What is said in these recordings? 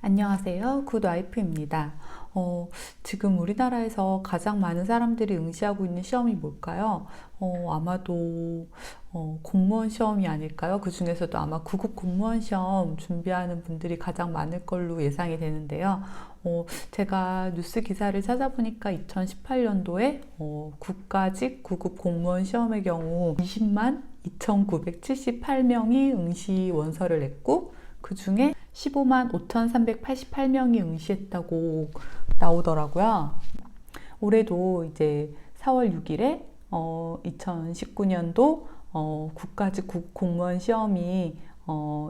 안녕하세요. 굿와이프입니다. 지금 우리나라에서 가장 많은 사람들이 응시하고 있는 시험이 뭘까요? 아마도 공무원 시험이 아닐까요? 그 중에서도 아마 구급 공무원 시험 준비하는 분들이 가장 많을 걸로 예상이 되는데요. 제가 뉴스 기사를 찾아보니까 2018년도에 국가직 구급 공무원 시험의 경우 20만 2,978명이 응시 원서를 냈고 그 중에 15만 5,388명이 응시했다고 나오더라고요. 올해도 이제 4월 6일에 2019년도 국가직 공무원 시험이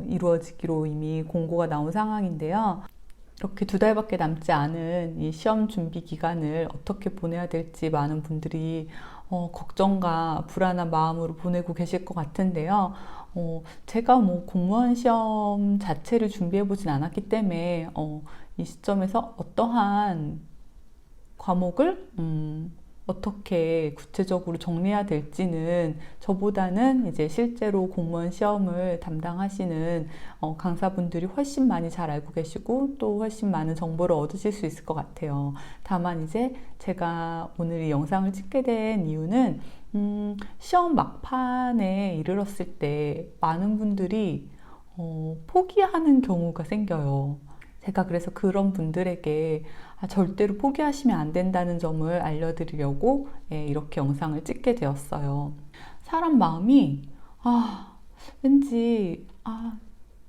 이루어지기로 이미 공고가 나온 상황인데요. 이렇게 2달밖에 남지 않은 이 시험 준비 기간을 어떻게 보내야 될지 많은 분들이 걱정과 불안한 마음으로 보내고 계실 것 같은데요. 제가 뭐 공무원 시험 자체를 준비해 보진 않았기 때문에 이 시점에서 어떠한 과목을 어떻게 구체적으로 정리해야 될지는 저보다는 이제 실제로 공무원 시험을 담당하시는 강사분들이 훨씬 많이 잘 알고 계시고 또 훨씬 많은 정보를 얻으실 수 있을 것 같아요. 다만 이제 제가 오늘 이 영상을 찍게 된 이유는 시험 막판에 이르렀을 때 많은 분들이 포기하는 경우가 생겨요. 제가 그래서 그런 분들에게 절대로 포기하시면 안 된다는 점을 알려드리려고 이렇게 영상을 찍게 되었어요. 사람 마음이 왠지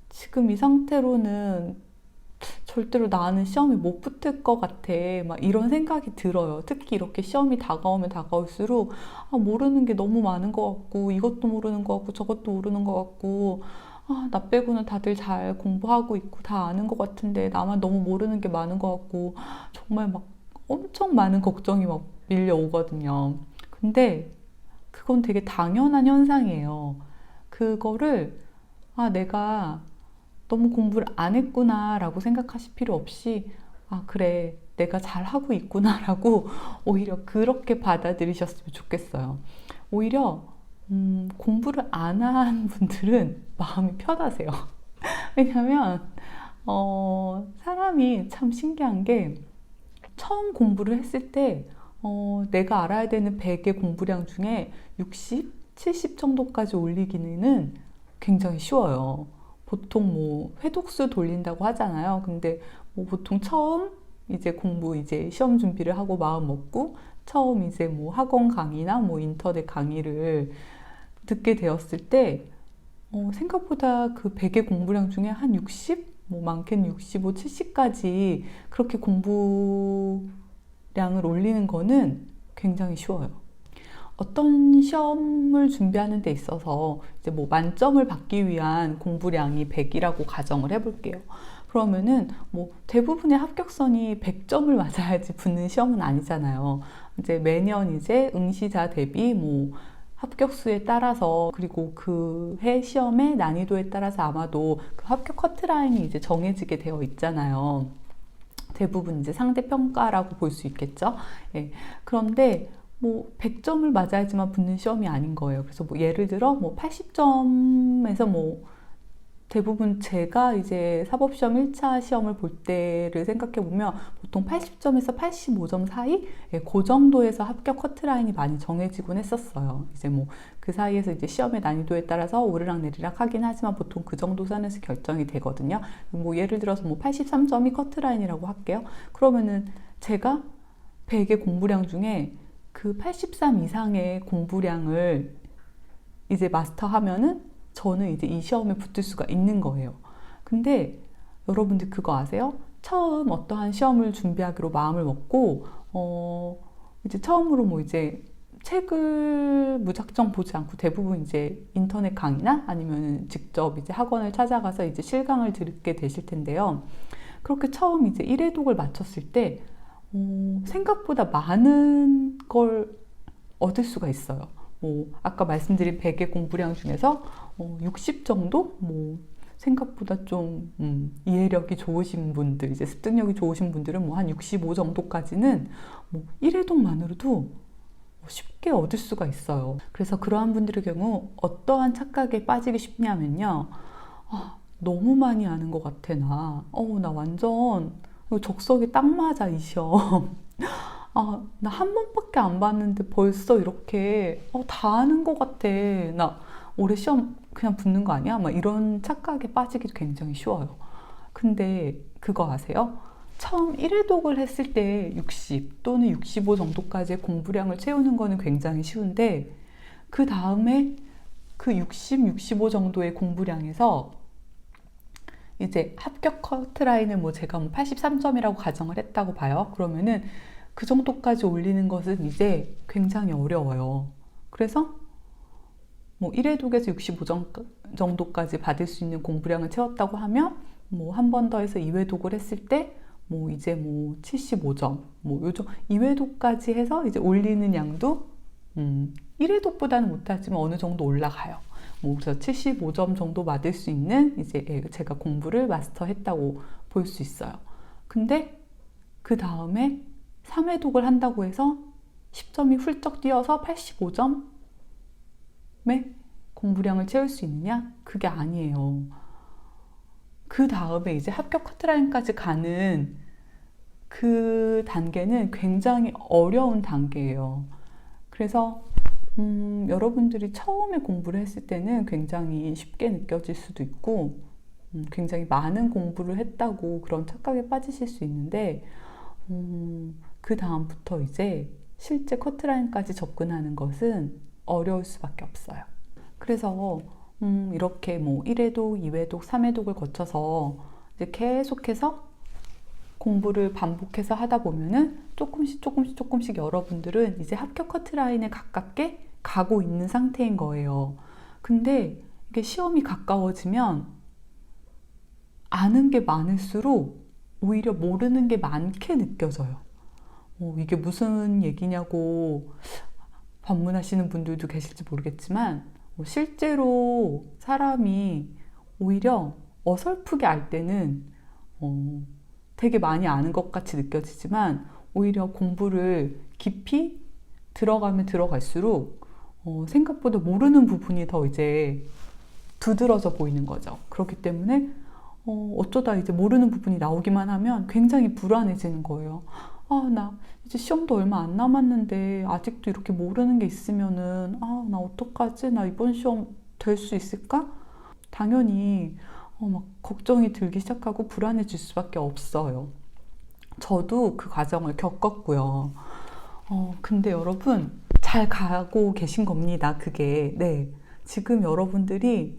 지금 이 상태로는 절대로 나는 시험에 못 붙을 것 같아. 막 이런 생각이 들어요. 특히 이렇게 시험이 다가오면 다가올수록 모르는 게 너무 많은 것 같고 이것도 모르는 것 같고 저것도 모르는 것 같고 나 빼고는 다들 잘 공부하고 있고 다 아는 것 같은데 나만 너무 모르는 게 많은 것 같고 정말 막 엄청 많은 걱정이 막 밀려오거든요. 근데 그건 되게 당연한 현상이에요. 그거를 내가 너무 공부를 안 했구나 라고 생각하실 필요 없이 그래 내가 잘하고 있구나 라고 오히려 그렇게 받아들이셨으면 좋겠어요. 오히려 공부를 안 한 분들은 마음이 편하세요. 왜냐면 사람이 참 신기한 게 처음 공부를 했을 때 내가 알아야 되는 100의 공부량 중에 60, 70 정도까지 올리기는 굉장히 쉬워요. 보통 뭐 회독수 돌린다고 하잖아요. 근데 뭐 보통 처음 이제 이제 시험 준비를 하고 마음 먹고 처음 이제 뭐 학원 강의나 뭐 인터넷 강의를 듣게 되었을 때 생각보다 그 100의 공부량 중에 한 60? 뭐 많게는 65, 70까지 그렇게 공부량을 올리는 거는 굉장히 쉬워요. 어떤 시험을 준비하는 데 있어서 이제 뭐 만점을 받기 위한 공부량이 100이라고 가정을 해볼게요. 그러면은 뭐 대부분의 합격선이 100점을 맞아야지 붙는 시험은 아니잖아요. 이제 매년 이제 응시자 대비 뭐 합격수에 따라서 그리고 그 해 시험의 난이도에 따라서 아마도 그 합격 커트라인이 이제 정해지게 되어 있잖아요. 대부분 이제 상대평가라고 볼 수 있겠죠. 예. 그런데 뭐 100점을 맞아야지만 붙는 시험이 아닌 거예요. 그래서 뭐 예를 들어 뭐 80점에서 뭐 대부분 제가 이제 사법시험 1차 시험을 볼 때를 생각해 보면 보통 80점에서 85점 사이? 그 정도에서 합격 커트라인이 많이 정해지곤 했었어요. 이제 뭐 그 사이에서 이제 시험의 난이도에 따라서 오르락내리락 하긴 하지만 보통 그 정도 선에서 결정이 되거든요. 뭐 예를 들어서 뭐 83점이 커트라인이라고 할게요. 그러면은 제가 100의 공부량 중에 그 83 이상의 공부량을 이제 마스터하면은 저는 이제 이 시험에 붙을 수가 있는 거예요. 근데 여러분들 그거 아세요? 처음 어떠한 시험을 준비하기로 마음을 먹고 이제 처음으로 뭐 이제 책을 무작정 보지 않고 대부분 이제 인터넷 강의나 아니면 직접 이제 학원을 찾아가서 이제 실강을 듣게 되실 텐데요. 그렇게 처음 이제 1회독을 마쳤을 때 생각보다 많은 걸 얻을 수가 있어요. 뭐 아까 말씀드린 100의 공부량 중에서 60 정도? 뭐 생각보다 좀 이해력이 좋으신 분들, 이제 습득력이 좋으신 분들은 뭐 한 65 정도까지는 뭐 1회독만으로도 쉽게 얻을 수가 있어요. 그래서 그러한 분들의 경우 어떠한 착각에 빠지기 쉽냐면요. 너무 많이 하는 것 같아, 나. 나 완전 이거 적성에 딱 맞아, 이 시험. 나 한 번밖에 안 봤는데 벌써 이렇게 다 아는 것 같아. 나 올해 시험 그냥 붙는 거 아니야? 막 이런 착각에 빠지기도 굉장히 쉬워요. 근데 그거 아세요? 처음 1회독을 했을 때 60 또는 65 정도까지의 공부량을 채우는 거는 굉장히 쉬운데 그 다음에 그 60, 65 정도의 공부량에서 이제 합격 커트라인을 뭐 제가 뭐 83점이라고 가정을 했다고 봐요. 그러면은 그 정도까지 올리는 것은 이제 굉장히 어려워요. 그래서 뭐 1회독에서 65점 정도까지 받을 수 있는 공부량을 채웠다고 하면 뭐 한 번 더 해서 2회독을 했을 때 뭐 이제 뭐 75점 뭐 요즘 2회독까지 해서 이제 올리는 양도 1회독보다는 못하지만 어느 정도 올라가요. 뭐 그래서 75점 정도 받을 수 있는 이제 제가 공부를 마스터했다고 볼 수 있어요. 근데 그 다음에 3회독을 한다고 해서 10점이 훌쩍 뛰어서 85점의 공부량을 채울 수 있느냐? 그게 아니에요. 그 다음에 이제 합격 커트라인까지 가는 그 단계는 굉장히 어려운 단계예요. 그래서 여러분들이 처음에 공부를 했을 때는 굉장히 쉽게 느껴질 수도 있고 굉장히 많은 공부를 했다고 그런 착각에 빠지실 수 있는데 그 다음부터 이제 실제 커트라인까지 접근하는 것은 어려울 수밖에 없어요. 그래서 이렇게 뭐 1회독, 2회독, 3회독을 거쳐서 이제 계속해서 공부를 반복해서 하다 보면은 조금씩 여러분들은 이제 합격 커트라인에 가깝게 가고 있는 상태인 거예요. 근데 이게 시험이 가까워지면 아는 게 많을수록 오히려 모르는 게 많게 느껴져요. 이게 무슨 얘기냐고 반문하시는 분들도 계실지 모르겠지만 실제로 사람이 오히려 어설프게 알 때는 되게 많이 아는 것 같이 느껴지지만 오히려 공부를 깊이 들어가면 들어갈수록 생각보다 모르는 부분이 더 이제 두드러져 보이는 거죠. 그렇기 때문에 어쩌다 이제 모르는 부분이 나오기만 하면 굉장히 불안해지는 거예요. 나 이제 시험도 얼마 안 남았는데 아직도 이렇게 모르는 게 있으면은 나 어떡하지? 나 이번 시험 될 수 있을까? 당연히 막 걱정이 들기 시작하고 불안해질 수밖에 없어요. 저도 그 과정을 겪었고요. 근데 여러분 잘 가고 계신 겁니다. 그게 네, 지금 여러분들이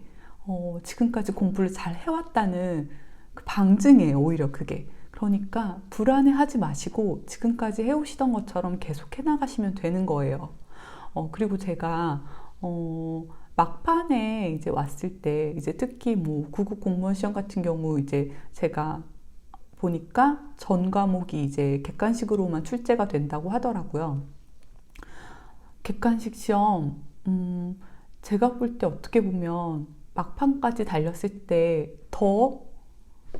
지금까지 공부를 잘 해왔다는 그 방증이에요. 오히려 그게. 그러니까 불안해하지 마시고 지금까지 해오시던 것처럼 계속 해나가시면 되는 거예요. 그리고 제가 막판에 이제 왔을 때 이제 특히 뭐 구급 공무원 시험 같은 경우 이제 제가 보니까 전 과목이 이제 객관식으로만 출제가 된다고 하더라고요. 객관식 시험 제가 볼 때 어떻게 보면 막판까지 달렸을 때 더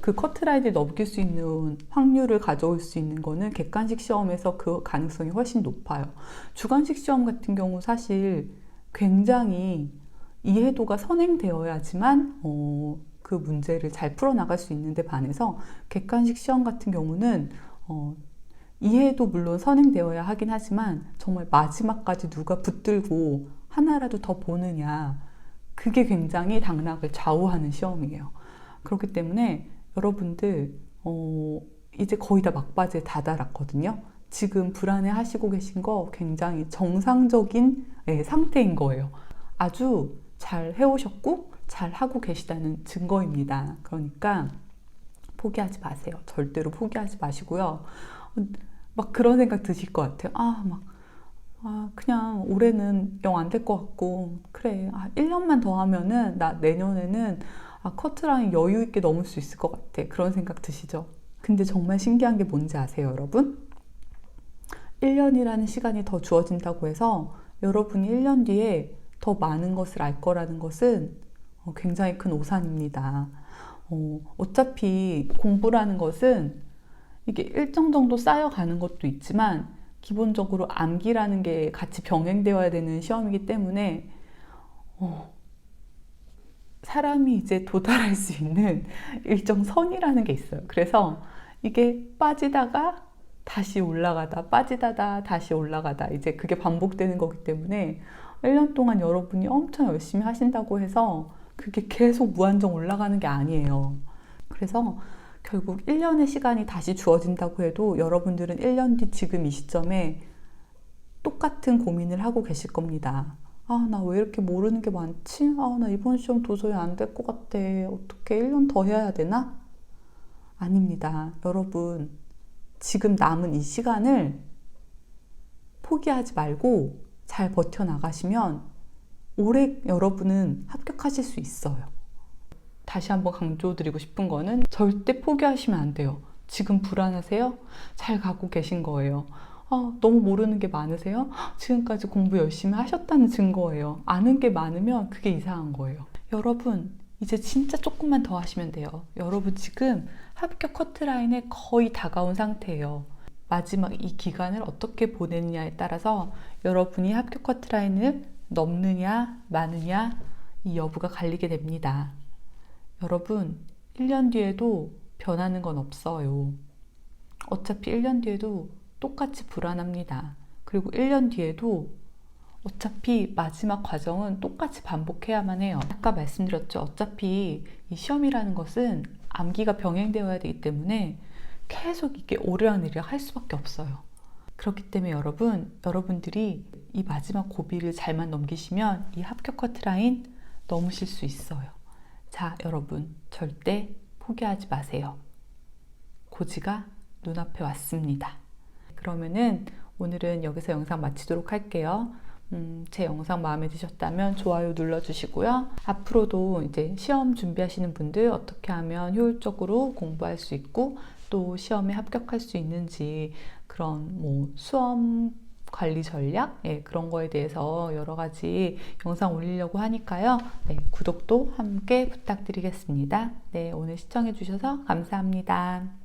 그 커트라인을 넘길 수 있는 확률을 가져올 수 있는 거는 객관식 시험에서 그 가능성이 훨씬 높아요. 주관식 시험 같은 경우 사실 굉장히 이해도가 선행되어야지만 그 문제를 잘 풀어나갈 수 있는데 반해서 객관식 시험 같은 경우는 이해도 물론 선행되어야 하긴 하지만 정말 마지막까지 누가 붙들고 하나라도 더 보느냐 그게 굉장히 당락을 좌우하는 시험이에요. 그렇기 때문에 여러분들 이제 거의 다 막바지에 다다랐거든요. 지금 불안해 하시고 계신 거 굉장히 정상적인 상태인 거예요. 아주 잘 해오셨고 잘 하고 계시다는 증거입니다. 그러니까 포기하지 마세요. 절대로 포기하지 마시고요. 막 그런 생각 드실 것 같아요. 그냥 올해는 영 안 될 것 같고 그래 1년만 더 하면은 나 내년에는 커트라인 여유 있게 넘을 수 있을 것 같아. 그런 생각 드시죠? 근데 정말 신기한 게 뭔지 아세요, 여러분? 1년이라는 시간이 더 주어진다고 해서 여러분이 1년 뒤에 더 많은 것을 알 거라는 것은 굉장히 큰 오산입니다. 어차피 공부라는 것은 이게 일정 정도 쌓여가는 것도 있지만 기본적으로 암기라는 게 같이 병행되어야 되는 시험이기 때문에 사람이 이제 도달할 수 있는 일정 선이라는 게 있어요. 그래서 이게 빠지다가 다시 올라가다, 빠지다가 다시 올라가다, 이제 그게 반복되는 거기 때문에 1년 동안 여러분이 엄청 열심히 하신다고 해서 그게 계속 무한정 올라가는 게 아니에요. 그래서 결국 1년의 시간이 다시 주어진다고 해도 여러분들은 1년 뒤 지금 이 시점에 똑같은 고민을 하고 계실 겁니다. 아, 나 왜 이렇게 모르는 게 많지? 아, 나 이번 시험 도저히 안 될 것 같아. 어떻게 1년 더 해야 되나? 아닙니다. 여러분, 지금 남은 이 시간을 포기하지 말고 잘 버텨나가시면 올해 여러분은 합격하실 수 있어요. 다시 한번 강조드리고 싶은 거는 절대 포기하시면 안 돼요. 지금 불안하세요? 잘 가고 계신 거예요. 너무 모르는 게 많으세요? 지금까지 공부 열심히 하셨다는 증거예요. 아는 게 많으면 그게 이상한 거예요. 여러분, 이제 진짜 조금만 더 하시면 돼요. 여러분 지금 합격 커트라인에 거의 다가온 상태예요. 마지막 이 기간을 어떻게 보내느냐에 따라서 여러분이 합격 커트라인을 넘느냐 마느냐 이 여부가 갈리게 됩니다. 여러분 1년 뒤에도 변하는 건 없어요. 어차피 1년 뒤에도 똑같이 불안합니다. 그리고 1년 뒤에도 어차피 마지막 과정은 똑같이 반복해야만 해요. 아까 말씀드렸죠. 어차피 이 시험이라는 것은 암기가 병행되어야 되기 때문에 계속 이게 오르락내리락 할 수밖에 없어요. 그렇기 때문에 여러분들이 이 마지막 고비를 잘만 넘기시면 이 합격 커트라인 넘으실 수 있어요. 자, 여러분 절대 포기하지 마세요. 고지가 눈앞에 왔습니다. 그러면은 오늘은 여기서 영상 마치도록 할게요. 제 영상 마음에 드셨다면 좋아요 눌러주시고요. 앞으로도 이제 시험 준비하시는 분들 어떻게 하면 효율적으로 공부할 수 있고 또 시험에 합격할 수 있는지 그런 뭐 수험 관리 전략 그런 거에 대해서 여러 가지 영상 올리려고 하니까요. 구독도 함께 부탁드리겠습니다. 오늘 시청해 주셔서 감사합니다.